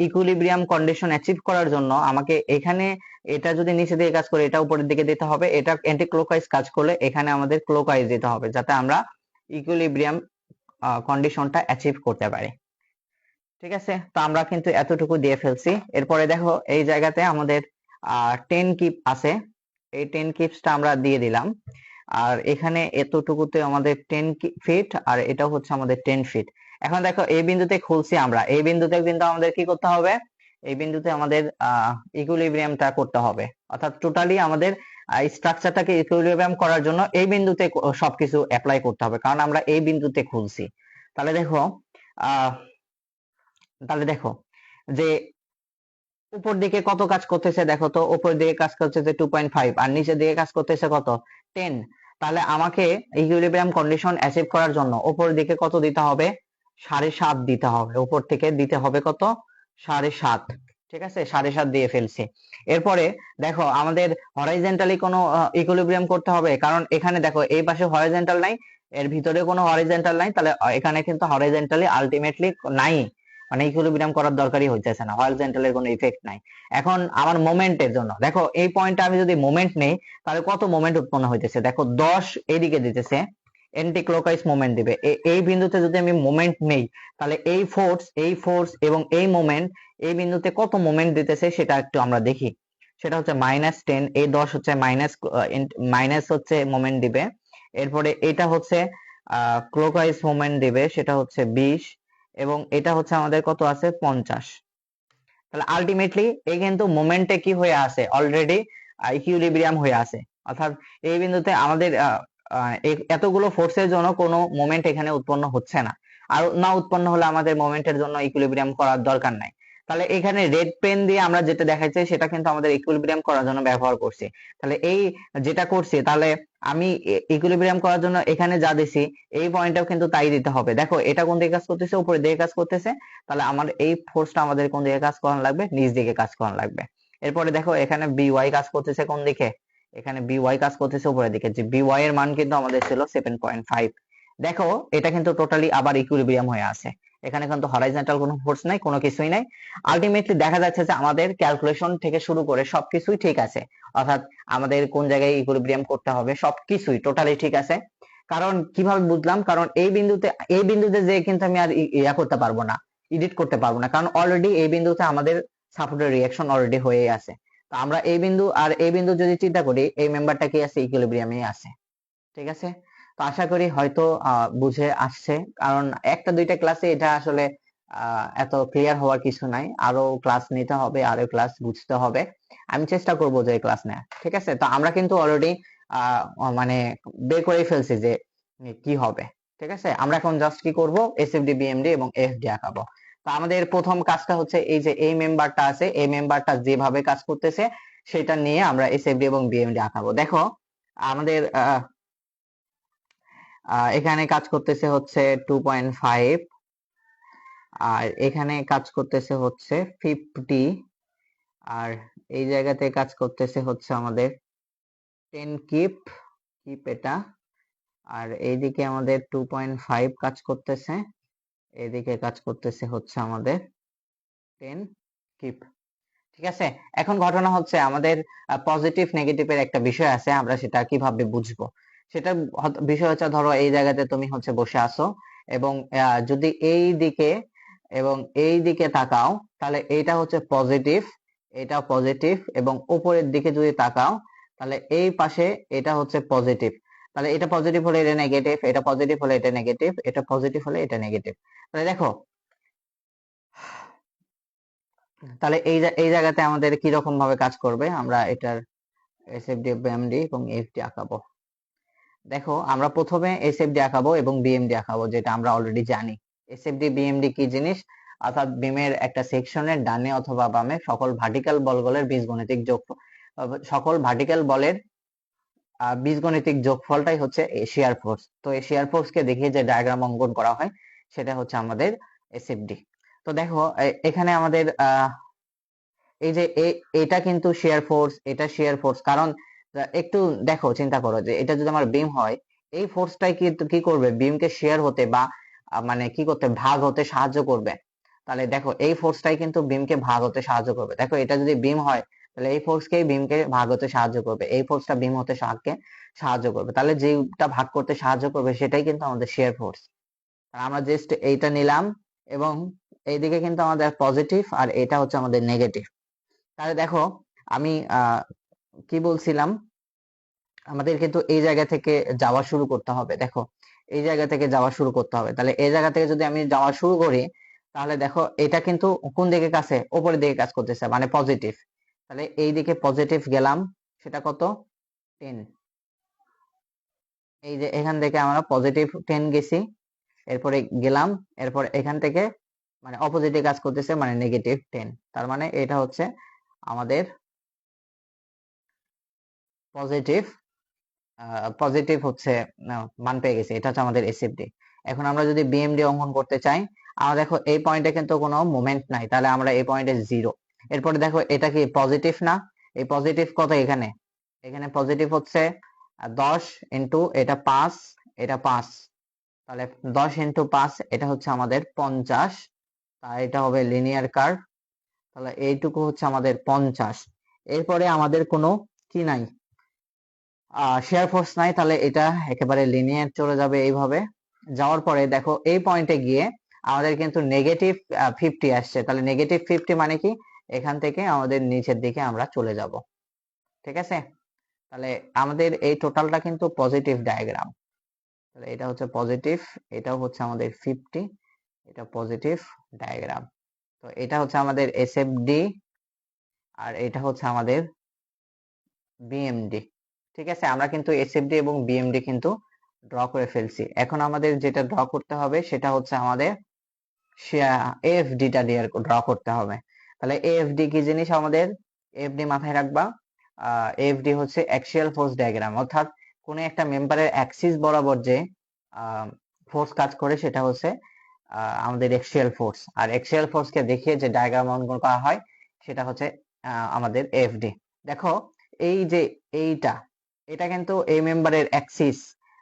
Speaker 1: ইকুইলিব্রিয়াম কন্ডিশন অ্যাচিভ করার জন্য আমাকে এখানে এটা যদি নিচে দিকে কাজ করে এটা উপরের দিকে দিতে হবে, এটা অ্যান্টি ক্লকওয়াইজ কাজ করলে এখানে আমাদের ক্লকওয়াইজ দিতে হবে, যাতে আমরা ইকুইলিব্রিয়াম কন্ডিশনটা অ্যাচিভ করতে পারি, ঠিক আছে। তো আমরা কিন্তু এতটুকু দিয়ে ফেলছি। এরপরে দেখো এই জায়গাতে আমাদের 10 কিপ আছে, এই 10 কিপসটা আমরা দিয়ে দিলাম, আর এখানে এতটুকুতে আমাদের 10 ফিট, আর এটা হচ্ছে আমাদের 10 ফিট। এখন দেখো এই বিন্দুতে খুলছি আমরা, এই বিন্দুতে কিন্তু আমাদের কি করতে হবে, এই বিন্দুতে আমাদের ইকুইলিব্রিয়ামটা করতে হবে, অর্থাৎ টোটালি আমাদের স্ট্রাকচারটাকে ইকুইলিব্রিয়াম করার জন্য এই বিন্দুতে সবকিছু অ্যাপ্লাই করতে হবে, কারণ আমরা এই বিন্দুতে খুলছি। তাহলে দেখো আহ তাহলে দেখো যে উপর দিকে কত কাজ করতেছে, দেখো তো উপর দিকে কাজ করতেছে 2.5, আর নিচের দিকে কাজ করতেছে কত, 10। তাহলে আমাকে ইকুইলিব্রিয়াম কন্ডিশন অ্যাচিভ করার জন্য উপর দিকে কত দিতে হবে, 7.5 দিতে হবে, উপর থেকে দিতে হবে কত, 7.5, ঠিক আছে, 7.5 দিয়ে ফেলছি। এরপরে দেখো আমাদের হরাইজন্টালি কোনো ইকুইলিব্রিয়াম করতে হবে, কারণ এখানে দেখো এই পাশে হরাইজন্টাল নাই, এর ভিতরে কোনো হরাইজন্টাল নাই, তাহলে এখানে কিন্তু হরাইজন্টালি আলটিমেটলি নাই, মানে ইকুইলিব্রিয়াম করার দরকারই হইতেছে না, হরাইজন্টালের কোনো ইফেক্ট নাই। এখন আমার মোমেন্টের জন্য দেখো এই পয়েন্টে আমি যদি মোমেন্ট নেই তাহলে কত মোমেন্ট উৎপন্ন হইতেছে, দেখো 10 এদিকে দিতেছে, অ্যান্টি ক্লকওয়াইজ মোমেন্ট দিবে। এই বিন্দুতে যদি আমি মোমেন্ট নেই তাহলে এই ফোর্স এবং এই মোমেন্ট এই বিন্দুতে কত মোমেন্ট দিতেছে সেটা একটু আমরা দেখি। সেটা হচ্ছে -10, এই 10 হচ্ছে মাইনাস হচ্ছে মোমেন্ট দিবে। এরপরে এটা হচ্ছে ক্লকওয়াইজ মোমেন্ট দিবে, সেটা হচ্ছে 20, এবং এটা হচ্ছে আমাদের কত আছে, 50। তাহলে আলটিমেটলি এই কিন্তু মোমেন্টে কি হয়ে আছে, অলরেডি ইকুইলিব্রিয়াম হয়ে আছে, অর্থাৎ এই বিন্দুতে আমাদের এতগুলো ফোর্সের জন্য কোনো মোমেন্ট এখানে উৎপন্ন হচ্ছে না, আর না উৎপন্ন হলে আমাদের মোমেন্টের জন্য ইকুইলিব্রিয়াম করার দরকার নাই। তাহলে এখানে রেড পেন দিয়ে আমরা যেটা দেখাচ্ছি সেটা কিন্তু আমাদের ইকুইলিব্রিয়াম করার জন্য ব্যবহার করছি। তাহলে এই যেটা করছি, তাহলে আমি ইকুইলিব্রিয়াম করার জন্য এখানে যা দিছি এই পয়েন্টটাও কিন্তু তাই দিতে হবে। দেখো এটা কোন দিকে কাজ করতেছে, উপরের দিকে কাজ করতেছে, তাহলে আমার এই ফোর্সটা আমাদের কোন দিকে কাজ করানো লাগবে, নিচ দিকে কাজ করানো লাগবে। এরপরে দেখো এখানে বিওয়াই কাজ করতেছে কোন দিকে, এখানে বিওয়াই কাজ করতেছে উপরের দিকে, যে বিওয়াই এর মান কিন্তু আমাদের ছিল 7.5। দেখো এটা কিন্তু টোটালি আবার ইকুইলিব্রিয়াম হয়ে আছে, এখানে কিন্তু হরাইজন্টাল কোনো ফোর্স নাই, কোনো কিছুই নাই। আলটিমেটলি দেখা যাচ্ছে যে আমাদের ক্যালকুলেশন থেকে শুরু করে সবকিছুই ঠিক আছে, অর্থাৎ আমাদের কোন জায়গায় ইকুইলিব্রিয়াম করতে হবে সবকিছুই টোটালি ঠিক আছে। কারণ কিভাবে বুঝলাম, কারণ এই বিন্দুতে যে কিন্তু আমি আর ইয়া করতে পারবো না, এডিট করতে পারবো না, কারণ অলরেডি এই বিন্দুতে আমাদের সাপোর্টের রিঅ্যাকশন অলরেডি হয়ে আছে। তো আমরা এই বিন্দু আর এই বিন্দু যদি চিন্তা করি, এই মেম্বারটা কি আছে, ইকুইলিব্রিয়ামে আছে। ঠিক আছে, তো আশা করি হয়তো বুঝে আসছে, কারণ একটা দুইটা ক্লাসে এটা আসলে এত ক্লিয়ার হওয়ার কিছু নাই, আরো ক্লাস নিতে হবে, আরো ক্লাস বুঝতে হবে। আমি চেষ্টা করব যে ক্লাস নেওয়া। ঠিক আছে, তো আমরা কিন্তু অলরেডি মানে বের করে ফেলছি যে কি হবে। ঠিক আছে, আমরা এখন জাস্ট কি করব, এসএফডি, বিএমডি এবং এফডি আঁকাবো। তো আমাদের প্রথম কাজটা হচ্ছে এই যে এই মেম্বারটা আছে, এই মেম্বারটা যেভাবে কাজ করতেছে সেটা নিয়ে আমরা এসএফডি এবং বিএমডি আঁকাবো। দেখো আমাদের এখানে কাজ করতেছে হচ্ছে 2.5, আর এখানে কাজ করতেছে হচ্ছে 50, আর এই জায়গাতে কাজ করতেছে হচ্ছে আমাদের 10 কিপ এটা, আর এইদিকে আমাদের 2.5 কাজ করতেছে, এইদিকে কাজ করতেছে হচ্ছে আমাদের 10 কিপ। ঠিক আছে, এখন ঘটনা হচ্ছে আমাদের পজিটিভ নেগেটিভের একটা বিষয় আছে, আমরা সেটা কিভাবে বুঝবো। সেটা বিষয় হচ্ছে, ধরো এই জায়গাতে তুমি হচ্ছে বসে আছো এবং যদি এই দিকে এবং এই দিকে তাকাও, তাহলে এইটা হচ্ছে পজিটিভ, এটা পজিটিভ, এবং উপরের দিকে যদি তাকাও তাহলে এই পাশে এটা হচ্ছে পজিটিভ। তাহলে এটা পজিটিভ হলে এটা নেগেটিভ, এটা পজিটিভ হলে এটা নেগেটিভ, এটা পজিটিভ হলে এটা নেগেটিভ। তাহলে দেখো, তাহলে এই জায়গাতে আমাদের কি রকম ভাবে কাজ করবে, আমরা এটার এসএফডি, বিএমডি এবং এফডি আঁকাবো। দেখো আমরা প্রথমে এসএফডি আঁকাবো এবং বিএমডি আঁকাবো, যেটা আমরা অলরেডি জানি। এসএফডি, বিএমডি কি জিনিস, অর্থাৎ বিমের একটা সেকশনের ডানে অথবা বামে সকল ভার্টিক্যাল বলগুলোর বীজগণিতিক যোগফল, সকল ভার্টিক্যাল বলের বীজগণিতিক যোগফলটাই হচ্ছে শিয়ার ফোর্স। তো এই শিয়ার ফোর্স কে দেখিয়ে যে ডায়াগ্রাম অঙ্কন করা হয় সেটা হচ্ছে আমাদের এসএফডি। তো দেখো এখানে আমাদের এই যে এটা কিন্তু শিয়ার ফোর্স, এটা শিয়ার ফোর্স, কারণ একটু দেখো চিন্তা করো যে এটা যদি আমার বিম হয়, এই ফোর্সটাই কিন্তু কি করবে, বিমকে শেয়ার হতে বা মানে কি করতে, ভাগ হতে সাহায্য করবে। তাহলে দেখো এই ফোর্সটাই কিন্তু বিমকে ভাগ হতে সাহায্য করবে। দেখো এটা যদি বিম হয়, তাহলে এই ফোর্সকেই বিমকে ভাগ হতে সাহায্য করবে, এই ফোর্সটা বিম হতে সাহায্য করবে, তাহলে যেটা ভাগ করতে সাহায্য করবে সেটাই কিন্তু আমাদের শিয়ার ফোর্স। আমরা জাস্ট এইটা নিলাম, এবং এইদিকে কিন্তু আমাদের পজিটিভ আর এটা হচ্ছে আমাদের নেগেটিভ। তাহলে দেখো আমি কি বলছিলাম, আমাদের কিন্তু এই জায়গা থেকে যাওয়া শুরু করতে হবে। দেখো এই জায়গা থেকে যাওয়া শুরু করতে হবে, তাহলে এই জায়গা থেকে যদি আমি যাওয়া শুরু করি, তাহলে দেখো এটা কিন্তু কোন দিকে কাছে, উপরের দিকে কাজ করতেছে, মানে পজিটিভ। তাহলে এই দিকে পজিটিভ গেলাম, সেটা কত, 10। এই যে এখান থেকে আমরা পজিটিভ 10 গেছি, এরপরে গেলাম, এরপর এখান থেকে মানে অপোজিটে কাজ করতেছে, মানে নেগেটিভ 10। তার মানে এটা হচ্ছে আমাদের পজিটিভ, পজিটিভ হচ্ছে মান পেয়ে গেছি, এটা হচ্ছে আমাদের এসএফডি। এখন আমরা যদি বিএমডি অঙ্কন করতে চাই, আমরা দেখো এই পয়েন্টে কিন্তু কোনো মোমেন্ট নাই, তাহলে আমরা এই পয়েন্টে জিরো। এরপরে দেখো এটা কি পজিটিভ না, এই পজিটিভ কত, এখানে এখানে পজিটিভ হচ্ছে 10 ইন্টু এটা 5, এটা 5, তাহলে 10 ইন্টু 5 এটা হচ্ছে আমাদের 50, তাই এটা হবে লিনিয়ার কার্ভ। তাহলে এইটুকু হচ্ছে আমাদের 50। এরপরে আমাদের কোনো কি নাই, শেয়ার ফোর্স নাই, তাহলে এটা একেবারে লিনিয়ার চলে যাবে এইভাবে। যাওয়ার পরে দেখো এই পয়েন্টে গিয়ে আমাদের কিন্তু নেগেটিভ 50 আসছে, তাহলে নেগেটিভ 50 মানে কি, এখান থেকে আমাদের নিচের দিকে আমরা চলে যাব। ঠিক আছে, তাহলে আমাদের এই টোটালটা কিন্তু পজিটিভ ডায়াগ্রাম। তাহলে এটা হচ্ছে পজিটিভ, এটাও হচ্ছে আমাদের 50, এটা পজিটিভ ডায়াগ্রাম। তো এটা হচ্ছে আমাদের এসএফডি, আর এটা হচ্ছে আমাদের বিএমডি। ঠিক আছে, আমরা কিন্তু এসএফডি এবং বিএমডি কিন্তু ড্র করে ফেলছি। এখন আমাদের যেটা ড্র করতে হবে সেটা হচ্ছে আমাদের এএফডিটা দিয়ে ড্র করতে হবে। তাহলে এএফডি কি জিনিস, আমাদের এএফডি মাথায় রাখবা, এএফডি হচ্ছে অ্যাক্সিয়াল ফোর্স ডায়াগ্রাম, অর্থাৎ কোন একটা মেম্বারের অ্যাক্সিস বরাবর যে ফোর্স কাজ করে সেটা হচ্ছে আমাদের অ্যাক্সিয়াল ফোর্স, আর অ্যাক্সিয়াল ফোর্স কে দেখিয়ে যে ডায়াগ্রাম অঙ্কন করা হয় সেটা হচ্ছে আমাদের এএফডি। দেখো এই যে এইটা, এটা কিন্তু এই মেম্বারের অ্যাক্সিস,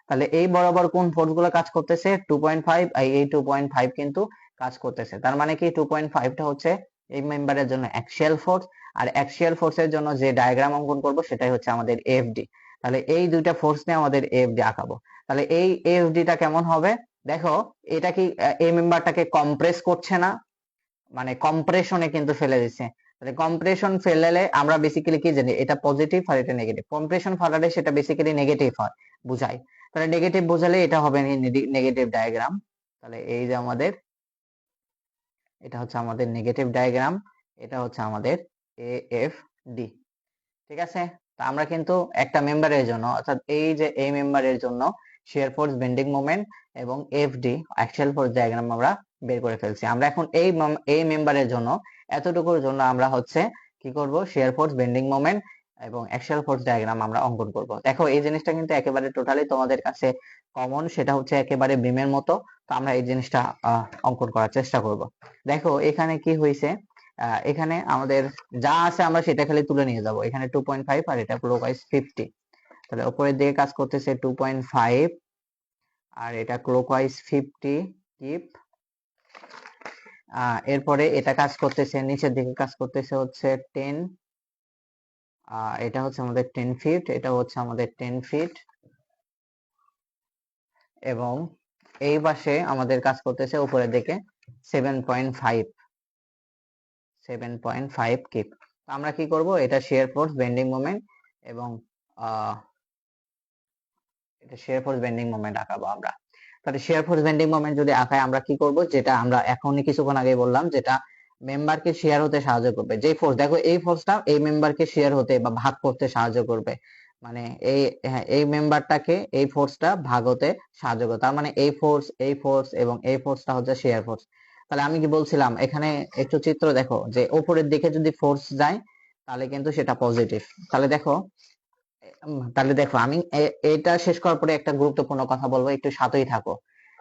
Speaker 1: তাহলে এই বরাবর কোন ফোর্স গুলো কাজ করতেছে, 2.5, এই 2.5 কিন্তু কাজ করতেছে। তার মানে কি 2.5টা হচ্ছে এই মেম্বারের জন্য অ্যাক্সিয়াল ফোর্স, আর অ্যাক্সিয়াল ফোর্সের জন্য যে ডায়াগ্রাম অঙ্কন করব সেটাই হচ্ছে আমাদের এএফডি। তাহলে এই দুইটা ফোর্স নিয়ে আমাদের এএফডি আঁকাবো। তাহলে এই এএফডিটা কেমন হবে, দেখো এটা কি এই মেম্বারটাকে কম্প্রেস করছে না, মানে কম্প্রেশনে কিন্তু ফেলে দিচ্ছে। তাহলে কম্প্রেশন ফেললে আমরা বেসিক্যালি কি জানি, এটা পজিটিভ আর এটা নেগেটিভ। কম্প্রেশন ফালালে সেটা বেসিক্যালি নেগেটিভ হয়, বুঝায়। তাহলে নেগেটিভ বোঝালে এটা হবে নেগেটিভ ডায়াগ্রাম। তাহলে এই যে আমাদের, এটা হচ্ছে আমাদের নেগেটিভ ডায়াগ্রাম, এটা হচ্ছে আমাদের এ এফ ডি। ঠিক আছে, তো আমরা কিন্তু একটা মেম্বারের জন্য, অর্থাৎ এই যে এই মেম্বারের জন্য শিয়ার ফোর্স, বেন্ডিং মোমেন্ট এবং এফডি অ্যাক্সিয়াল ফোর্স ডায়াগ্রাম আমরা বের করে ফেলছি। আমরা এখন এই মেম্বারের জন্য, এতটুকুর জন্য আমরা হচ্ছে কি করব, শিয়ার ফোর্স, বেন্ডিং মোমেন্ট এবং অ্যাক্সিয়াল ফোর্স ডায়াগ্রাম আমরা অঙ্কন করব। দেখো এই জিনিসটা কিন্তু একেবারে টোটালি তোমাদের কাছে কমন, সেটা হচ্ছে একেবারে বিমের মতো। তো আমরা এই জিনিসটা অঙ্কন করার চেষ্টা করব। দেখো এখানে কি হয়েছে, এখানে আমাদের যা আছে আমরা সেটা খালি তুলে নিয়ে যাব। এখানে 2.5 আর এটা ক্লকওয়াইজ 50। তাহলে উপরের দিকে কাজ করতেছে 2.5 আর এটা ক্লকওয়াইজ 50 কিপ। এরপরে এটা কাজ করতেছে, নিচের দিকে কাজ করতেছে হচ্ছে 10, এটা হচ্ছে আমাদের 10 ফিট, এটা হচ্ছে আমাদের 10 ফিট। এবং এই পাশে আমাদের কাজ করতেছে উপরের দিকে 7.5 কিপ। আমরা কি করব, এটা শিয়ার ফোর্স, বেন্ডিং মোমেন্ট এবং এটা শিয়ার ফোর্স, বেন্ডিং মোমেন্ট আঁকাবো আমরা। তাহলে শিয়ার ফোর্স, বেন্ডিং মোমেন্ট যদি আঁকাই, আমরা কি করব, যেটা আমরা এখনই কিছুক্ষণ আগে বললাম, যেটা মেম্বারকে শেয়ার হতে সাহায্য করবে। যে ফোর্স, দেখো এই ফোর্সটা এই মেম্বারকে শেয়ার হতে বা ভাগ করতে সাহায্য করবে। মানে এই, হ্যাঁ, এই মেম্বারটাকে এই ফোর্সটা ভাগ হতে সাহায্য করে। তার মানে এই ফোর্স এবং এই ফোর্সটা হচ্ছে শেয়ার ফোর্স। তাহলে আমি কি বলছিলাম, এখানে একটু চিত্র দেখো, যে উপরের দিকে যদি ফোর্স যায় তাহলে কিন্তু সেটা পজিটিভ। তাহলে দেখো, আমি এটা শেষ করার পরে একটা গুরুত্বপূর্ণ কথা বলবো, একটু সাথেই থাকো,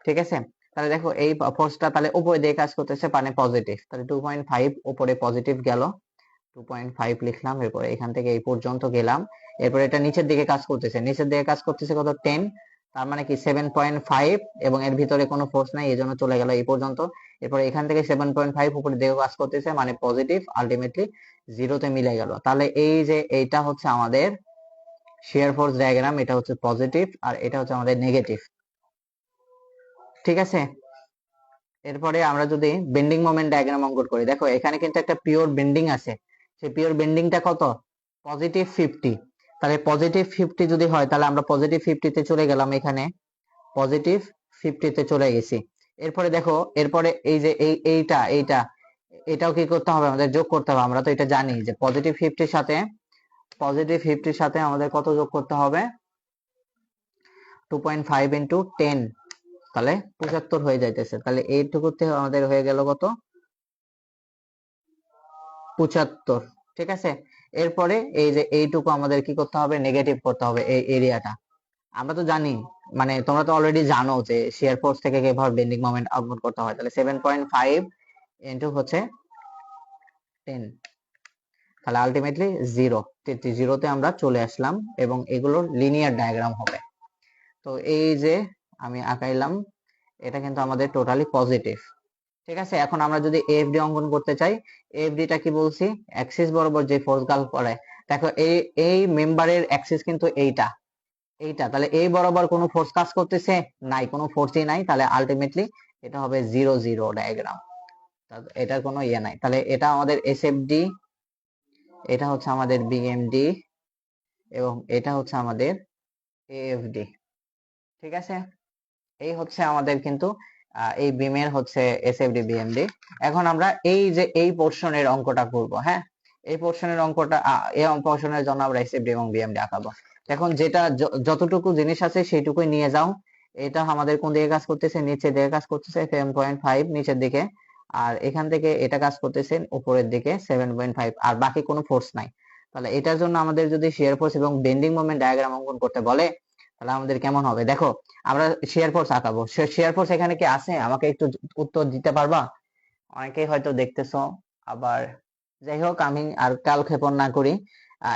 Speaker 1: ঠিক আছে? তাহলে দেখো এই ফোর্সটা তাহলে উপরে দিয়ে কাজ করতেছে, মানে পজিটিভ। তাহলে 2.5 উপরে পজিটিভ গেল, 2.5 লিখলাম। এরপরে এখান থেকে এই পর্যন্ত গেলাম। এরপরে এটা নিচের দিকে কাজ করতেছে, কত, 10। তার মানে কি 7.5, এবং এর ভিতরে কোনো ফোর্স নাই, এই জন্য চলে গেল এই পর্যন্ত। এরপরে এখান থেকে 7.5 উপরে দিকে কাজ করতেছে, মানে পজিটিভ, আলটিমেটলি জিরোতে মিলে গেল। তাহলে এই যে এইটা হচ্ছে আমাদের শিয়ার ফোর্স ডায়াগ্রাম, এটা হচ্ছে পজিটিভ আর এটা হচ্ছে আমাদের নেগেটিভ, ঠিক আছে? এরপরে আমরা যদি বেন্ডিং মোমেন্ট ডায়াগ্রাম অঙ্কন করি, দেখো এখানে কিন্তু একটা পিওর বেন্ডিং আছে। সেই পিওর বেন্ডিংটা কত, পজিটিভ 50। তাহলে পজিটিভ 50 যদি হয়, তাহলে আমরা পজিটিভ 50 তে চলে গেলাম, এখানে পজিটিভ 50 তে চলে গেছি। এরপরে দেখো, এরপরে এই যে এটাও কি করতে হবে, আমাদের যোগ করতে হবে। আমরা তো এটা জানি যে পজিটিভ 50-র সাথে আমাদের কত যোগ করতে হবে, 2.5 ইন্টু 10, তাহলে 75 হয়ে যাইতেছে। তাহলে এইটুকুতে আমাদের হয়ে গেল কত, 75, ঠিক আছে? এরপরে এই যে এইটুকু আমাদের কি করতে হবে, নেগেটিভ করতে হবে এই এরিয়াটা। আমরা তো জানি, মানে তোমরা তো অলরেডি জানো যে শিয়ার ফোর্স থেকে কিভাবে বেন্ডিং মোমেন্ট আউটপুট করতে হয়। তাহলে 7.5 ইন্টু হচ্ছে 10, তাহলে আলটিমেটলি 0, জিরোতে আমরা চলে আসলাম এবং এগুলোর লিনিয়ার ডায়াগ্রাম হবে। তো এই যে আমি আঁকাইলাম, এটা কিন্তু আমাদের টোটালি পজিটিভ, ঠিক আছে? এখন আমরা যদি এফডি অঙ্কন করতে চাই, এফডিটা কি বলছি, অ্যাক্সিস বরাবর যে ফোর্স কাজ করে। দেখো এই মেম্বারের অ্যাক্সিস কিন্তু এইটা তাহলে এই বরাবর কোনো ফোর্স কাজ করতেছে নাই, কোনো ফোর্সই নাই। তাহলে আলটিমেটলি এটা হবে 0 0 ডায়াগ্রাম, এটার কোনো ইয়ে নাই। তাহলে এটা আমাদের এসএফডি, এটা হচ্ছে আমাদের বিএমডি এবং এটা হচ্ছে আমাদের এএফডি, ঠিক আছে? এই হচ্ছে আমাদের কিন্তু এই বিমের হচ্ছে এসএফডি, বিএমডি। এখন আমরা এই যে এই পোর্শনের অঙ্কটা করব, হ্যাঁ? এই পোর্শনের অঙ্কটা, এই পোর্শনের জন্য আমরা এসএফডি এবং বিএমডি আঁকাবো। এখন যেটা যতটুকু জিনিস আছে সেইটুকুই নিয়ে যাও। এটা আমাদের কোন দিকে কাজ করতেছে, নিচের দিকে কাজ করতেছে 7.5 নিচের দিকে, আর এখান থেকে এটা কাজ করতেছে উপরের দিকে 7.5, আর বাকি কোনো ফোর্স নাই। তাহলে এটার জন্য আমাদের যদি শিয়ার ফোর্স এবং বেন্ডিং মোমেন্ট ডায়াগ্রাম অঙ্কন করতে বলে, তাহলে আমাদের কেমন হবে, দেখো আমরা শিয়ার ফোর্স আঁকাবো। শিয়ার ফোর্স এখানে কি আছে, আমাকে একটু উত্তর দিতে পারবা? অনেকেই হয়তো দেখতেছো, আবার যাই হোক, আমি আর কালক্ষেপণ না করি।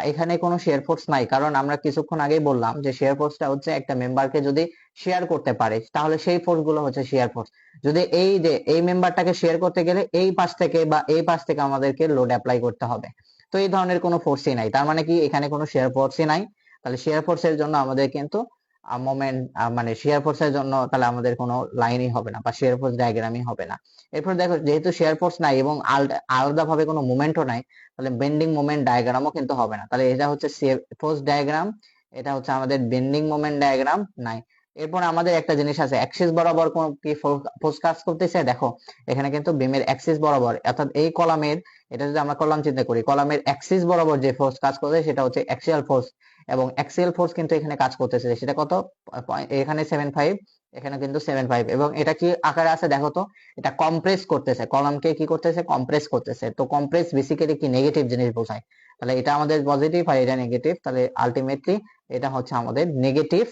Speaker 1: এখানে কোনো শেয়ার ফোর্স নাই, কারণ আমরা কিছুক্ষণ আগেই বললাম যে শেয়ার ফোর্সটা হচ্ছে একটা মেম্বারকে যদি শেয়ার করতে পারে, তাহলে সেই ফোর্স গুলো হচ্ছে শেয়ার ফোর্স। যদি এই যে এই মেম্বারটাকে শেয়ার করতে গেলে এই পাশ থেকে বা এই পাশ থেকে আমাদেরকে লোড অ্যাপ্লাই করতে হবে, তো এই ধরনের কোনো ফোর্সই নাই। তার মানে কি এখানে কোনো শেয়ার ফোর্সই নাই। তাহলে শেয়ার ফোর্সের জন্য আমাদের কিন্তু মোমেন্ট মানে শেয়ার ফোর্সের জন্য তাহলে আমাদের কোনো লাইনই হবে না বা শেয়ার ফোর্স ডায়াগ্রামই হবে না। এরপর দেখো যেহেতু শেয়ার ফোর্স নাই এবং আলাদা ভাবে কোনো মোমেন্টও নাই, তাহলে বেন্ডিং মোমেন্ট ডায়াগ্রামও কিন্তু হবে না। তাহলে এটা হচ্ছে শেয়ার ফোর্স ডায়াগ্রাম, এটা হচ্ছে আমাদের বেন্ডিং মোমেন্ট ডায়াগ্রাম নাই। এরপর আমাদের একটা জিনিস আছে, অ্যাক্সিস বরাবর কোন কি ফোর্স কাজ করতেছে, দেখো এখানে কিন্তু বিমের অ্যাক্সিস বরাবর, অর্থাৎ এই কলামের, এটা যদি আমরা কলাম চিন্তা করি, কলামের অ্যাক্সিস বরাবর যে ফোর্স কাজ করছে সেটা হচ্ছে অ্যাক্সিয়াল ফোর্স, এবং অ্যাক্সিয়াল ফোর্স কিন্তু এখানে কাজ করতেছে, সেটা কত, এখানে 7.5, এখানে কিন্তু 7.5, এবং এটা কি আকারে আছে দেখো তো, এটা কম্প্রেস করতেছে, কলামকে কি করতেছে, কম্প্রেস করতেছে। তো কম্প্রেস বেসিক্যালি কি নেগেটিভ জিনিস বোঝায়, তাহলে এটা আমাদের পজিটিভ আর এটা নেগেটিভ, তাহলে আলটিমেটলি এটা হচ্ছে আমাদের নেগেটিভ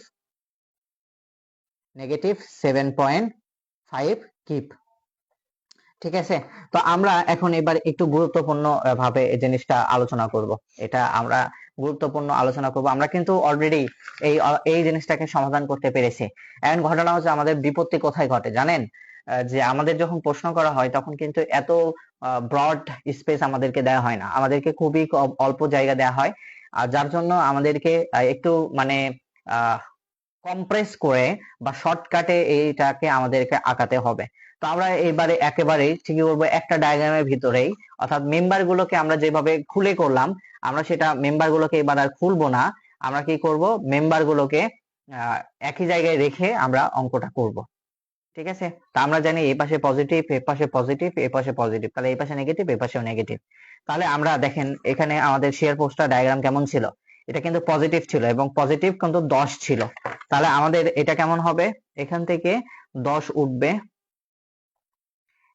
Speaker 1: 7.5 কিপ। ঠিক আছে, তো আমরা এখন এবার একটু গুরুত্বপূর্ণ ভাবে এই জিনিসটা আলোচনা করব। এটা আমরা গুরুত্বপূর্ণ আলোচনা করব। আমরা কিন্তু অলরেডি এই জিনিসটাকে সমাধান করতে পেরেছি। এখন ঘটনা হচ্ছে আমাদের বিপত্তি কোথায় ঘটে জানেন, যে আমাদের যখন প্রশ্ন করা হয় তখন কিন্তু এত ব্রড স্পেস আমাদেরকে দেওয়া হয় না, আমাদেরকে খুবই অল্প জায়গা দেওয়া হয়, আর যার জন্য আমাদেরকে একটু মানে কম্প্রেস করে বা শর্টকাটে এইটাকে আমাদেরকে আঁকাতে হবে। তো আমরা এবারে একেবারেই ঠিকই করবো, একটা ডায়াগ্রামের ভিতরেই, অর্থাৎ মেম্বার গুলোকে আমরা যেভাবে খুলে করলাম, আমরা সেটা মেম্বার গুলোকে এবার আর খুলবো না। আমরা কি করব, মেম্বার গুলোকে একই জায়গায় রেখে আমরা অঙ্কটা করব। ঠিক আছে, তা আমরা জানি এই পাশে পজিটিভ, এই পাশে পজিটিভ, এই পাশে পজিটিভ, তাহলে এই পাশে নেগেটিভ, এই পাশেও নেগেটিভ। তাহলে আমরা দেখেন এখানে আমাদের শেয়ার ফোর্সটা ডায়াগ্রাম কেমন ছিল, এটা কিন্তু পজিটিভ ছিল এবং পজিটিভ কিন্তু 10 ছিল। তাহলে আমাদের এটা কেমন হবে, এখান থেকে 10 উঠবে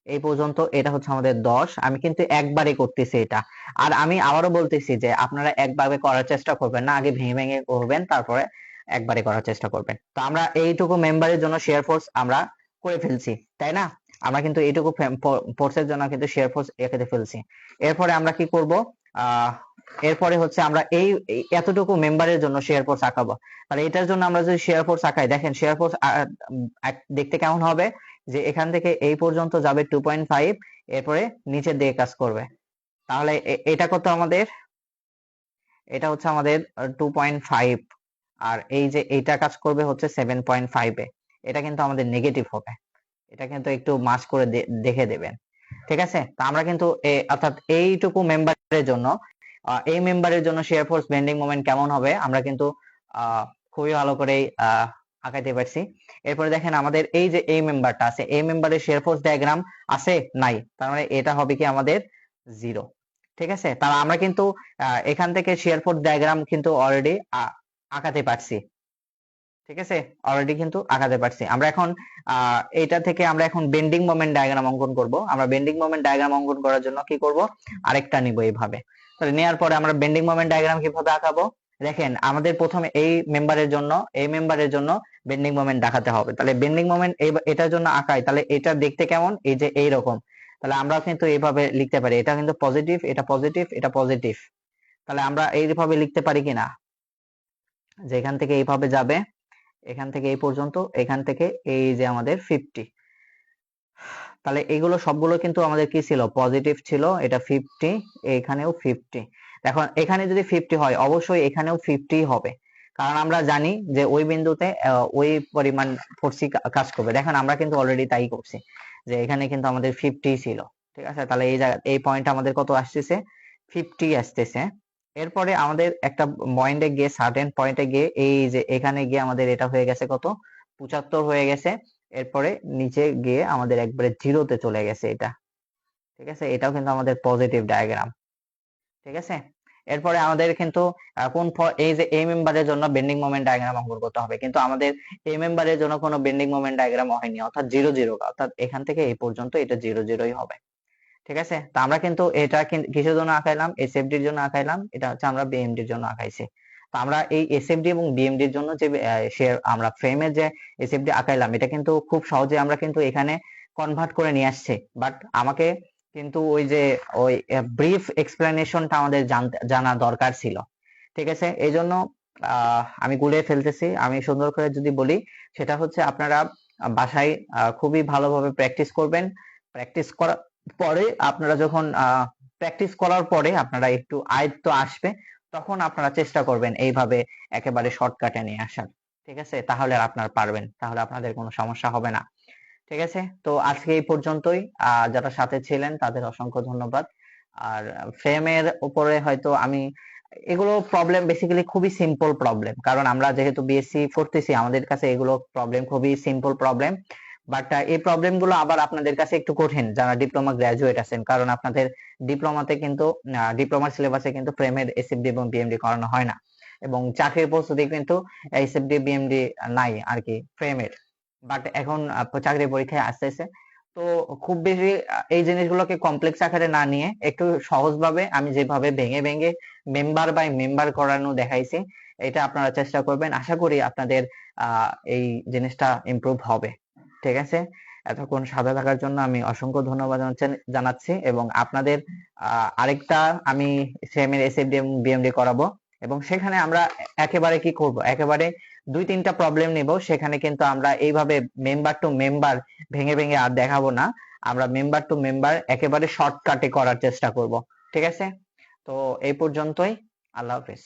Speaker 1: এই পর্যন্ত, এটা হচ্ছে আমাদের 10। আমি কিন্তু একবারে করতেছি এটা, আর আমি আবারও বলতেছি যে আপনারা একবারে করার চেষ্টা করবেন না, আগে ভেঙে ভেঙে করবেন, তারপরে একবারে করার চেষ্টা করবেন। তো আমরা এইটুকু মেম্বারের জন্য শেয়ার ফোর্স আমরা করে ফেলছি, তাই না? আমরা কিন্তু এইটুকু ফোর্সের জন্য কিন্তু শেয়ার ফোর্স এঁকে ফেলছি। এরপরে আমরা কি করব, আহ এরপরে হচ্ছে আমরা এতটুকু মেম্বারের জন্য শেয়ার ফোর্স আঁকাবো। তাহলে এটার জন্য আমরা যদি শেয়ার ফোর্স আঁকাই, দেখেন শেয়ার ফোর্স দেখতে কেমন হবে, যে এখান থেকে এই পর্যন্ত যাবে 2.5, এরপরে নিচের দিকে কাজ করবে। তাহলে এটা কত আমাদের, এটা হচ্ছে আমাদের 2.5, আর এই যে এইটা কাজ করবে হচ্ছে 7.5 এ, এটা কিন্তু আমাদের নেগেটিভ হবে, এটা কিন্তু একটু মার্ক করে দেখে দেবেন। ঠিক আছে, তা আমরা কিন্তু অর্থাৎ এইটুকু মেম্বারের জন্য, এই মেম্বারের জন্য শেয়ার ফোর্স বেন্ডিং মোমেন্ট কেমন হবে আমরা কিন্তু খুবই ভালো করেই আঁকাইতে পারছি। এরপরে দেখেন আমাদের এই যে এই মেম্বারটা আছে, এই মেম্বারের শেয়ার ফোর্স ডায়াগ্রাম আছে নাই, তার মানে এটা হবে কি আমাদের 0। ঠিক আছে, তাহলে আমরা কিন্তু এখান থেকে শেয়ার ফোর্স ডায়াগ্রাম কিন্তু অলরেডি আঁকাতে পারছি। ঠিক আছে, অলরেডি কিন্তু আঁকাতে পারছি। আমরা এখন এটা থেকে আমরা এখন বেন্ডিং মোমেন্ট ডায়াগ্রাম অঙ্কন করব। আমরা বেন্ডিং মোমেন্ট ডায়াগ্রাম অঙ্কন করার জন্য কি করব, আরেকটা নিব এইভাবে। তাহলে নেওয়ার পরে আমরা বেন্ডিং মোমেন্ট ডায়াগ্রাম কিভাবে আঁকাবো, দেখেন আমাদের প্রথমে এই মেম্বারের জন্য, এই মেম্বারের জন্য বেন্ডিং মোমেন্ট দেখাতে হবে। তাহলে বেন্ডিং মোমেন্ট এটার জন্য আঁকাই, তাহলে এটা দেখতে কেমন, এই যে এইরকম। তাহলে আমরা কিন্তু এইভাবে লিখতে পারি, এটা কিন্তু পজিটিভ, এটা পজিটিভ, এটা পজিটিভ। তাহলে আমরা এইভাবে লিখতে পারি কিনা, যে এখান থেকে এইভাবে যাবে, এখান থেকে এই পর্যন্ত, এখান থেকে এই যে আমাদের 50, তাহলে এগুলো সবগুলো কিন্তু আমাদের কি ছিল, পজিটিভ ছিল, এটা 50, এখানেও 50। এখন এখানে যদি 50 হয় অবশ্যই এখানেও 50 হবে, কারণ আমরা জানি যে ওই বিন্দুতে ওই পরিমাণ ফোর্সই কাজ করবে। দেখেন আমরা কিন্তু অলরেডি তাই করছি, যে এখানে কিন্তু আমাদের 50 ছিল। ঠিক আছে, তাহলে এই জায়গা এই পয়েন্ট আমাদের কত আসতেছে, 50 আসতেছে। এরপরে আমাদের একটা পয়েন্টে গিয়ে, সার্টেন পয়েন্টে গিয়ে, এই যে এখানে গিয়ে আমাদের এটা হয়ে গেছে কত, 75 হয়ে গেছে। এরপরে নিচে গিয়ে আমাদের একবারে জিরোতে চলে গেছে এটা। ঠিক আছে, এটাও কিন্তু আমাদের পজিটিভ ডায়াগ্রাম। ঠিক আছে, এরপরে আমাদের কিন্তু এই যে এই মেম্বারের জন্য বেন্ডিং মোমেন্ট ডায়াগ্রাম অঙ্কন করতে হবে, কিন্তু আমাদের এই মেম্বারের জন্য কোনো বেন্ডিং মোমেন্ট ডায়াগ্রাম হয়নি, অর্থাৎ 0 0, অর্থাৎ এখান থেকে এই পর্যন্ত এটা 0 0ই হবে। ঠিক আছে, তো আমরা কিন্তু এটা কিসের জন্য আঁকাইলাম, এসএফডির জন্য আঁকাইলাম, এটা হচ্ছে আমরা বিএমডির জন্য আঁকাইছি। তো আমরা এই এসএফডি এবং বিএমডির জন্য যে আমরা ফ্রেমের যে এসএফডি আঁকাইলাম, এটা কিন্তু খুব সহজে আমরা কিন্তু এখানে কনভার্ট করে নিয়ে আসছি, বাট আমাকে কিন্তু ওই যে ওই ব্রিফ এক্সপ্লেনেশনটা আমাদের জানা দরকার ছিল। ঠিক আছে, এই জন্য আমি গুলিয়ে ফেলতেছি। আমি সুন্দর করে যদি বলি, সেটা হচ্ছে আপনারা বাসায় খুবই ভালোভাবে প্র্যাকটিস করবেন। প্র্যাকটিস করা পরে আপনারা যখন প্র্যাকটিস করার পরে আপনারা একটু আয়ত্ত আসবে, তখন আপনারা চেষ্টা করবেন এইভাবে একেবারে শর্টকাটে নিয়ে আসার। ঠিক আছে, তাহলে আপনারা পারবেন, তাহলে আপনাদের কোনো সমস্যা হবে না। ঠিক আছে, তো আজকে এই পর্যন্তই। যারা সাথে ছিলেন তাদের অসংখ্য ধন্যবাদ। আর ফ্রেমের উপরে হয়তো আমি এগুলো প্রবলেম বেসিক্যালি খুবই সিম্পল প্রবলেম, কারণ আমরা যেহেতু বিএসসি করতেছি আমাদের কাছে এগুলো প্রবলেম খুবই সিম্পল প্রবলেম। বাট এই প্রবলেম গুলো আবার আপনাদের কাছে একটু কঠিন যারা ডিপ্লোমা গ্রাজুয়েট আছেন, কারণ আপনাদের ডিপ্লোমাতে কিন্তু ডিপ্লোমার সিলেবাসে কিন্তু ফ্রেমের এসএফডি এবং বিএমডি করানো হয় না, এবং চাকরির প্রস্তুতি কিন্তু এসএফডি বিএমডি নাই আর কি ফ্রেমের। বাট এখন চাকরি পরীক্ষায় আসতেছে, তো খুব বেশি এই জিনিসগুলোকে কমপ্লেক্স আকারে না নিয়ে একটু সহজভাবে আমি যেভাবে ভেঙে ভেঙে মেম্বার বাই মেম্বার করানো দেখাইছি, এটা আপনারা চেষ্টা করবেন। আশা করি আপনাদের এই জিনিসটা ইমপ্রুভ হবে। ঠিক আছে, এতক্ষণ সাথে থাকার জন্য আমি অসংখ্য ধন্যবাদ জানাচ্ছি, এবং আপনাদের আরেকটা আমি সেমের এসএফডি এবং বিএমডি করাবো, এবং সেখানে আমরা একেবারে কি করব, একেবারে 2-3টা প্রবলেম নিব, সেখানে কিন্তু আমরা এইভাবে মেম্বার টু মেম্বার ভেঙে ভেঙে আর দেখাবো না, আমরা মেম্বার টু মেম্বার একেবারে শর্টকাটে করার চেষ্টা করব। ঠিক আছে, তো এই পর্যন্তই। আল্লাহ হাফেজ।